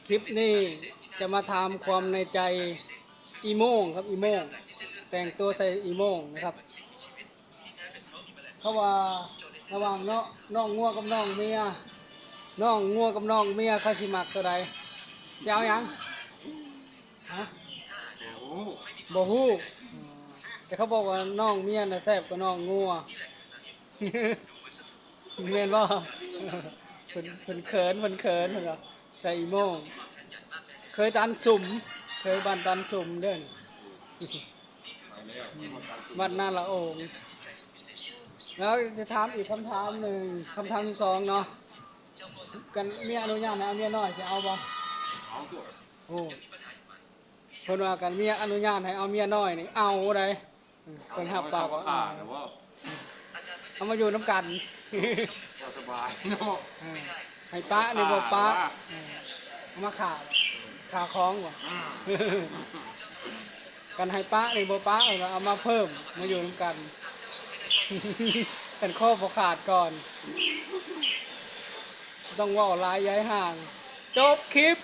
คลิปนี้จะมาถามความในใจอีโม่งครับอีโม่งแต่งตัวใส่อีโม่งนะครับเขาว่าระหว่างน้องงัวกับน้องเมียน้องงัวกับน้องเมียเขาสิมักตัวใดเสียวยังฮะบ่ฮู้แต่เขาบอกว่าน้องเมียน่ะแซ่บกว่าน้องงัว แม่นบ่เพิ่นเขินเพิ่นเขินเพิ่นว่าใส่อีโม่งเคยตันสุ่มเคยบันตันสุ่มเด้อบัดหน้าละโองแล้วจะถามอีกคำถามหนึ่งคำถามที่สองเนาะกันเมียอนุญาตให้เอาเมียน้อยจะเอาบ่โอ้เพิ่นว่ากันเมียอนุญาตให้เอาเมียน้อยนี่เอาได้เพิ่นรับปากว่าเอามาอยู่น้ำกันสบายเนาะให้ป้านี่บ่ป้าเอามาขาของบ่กันให้ป้านี่บ่ป้าเอามาเพิ่มมาอยู่น้ำกันเป็นข้อบ่ขาดก่อนต้องว่าหลายย้ายห่างจบคลิป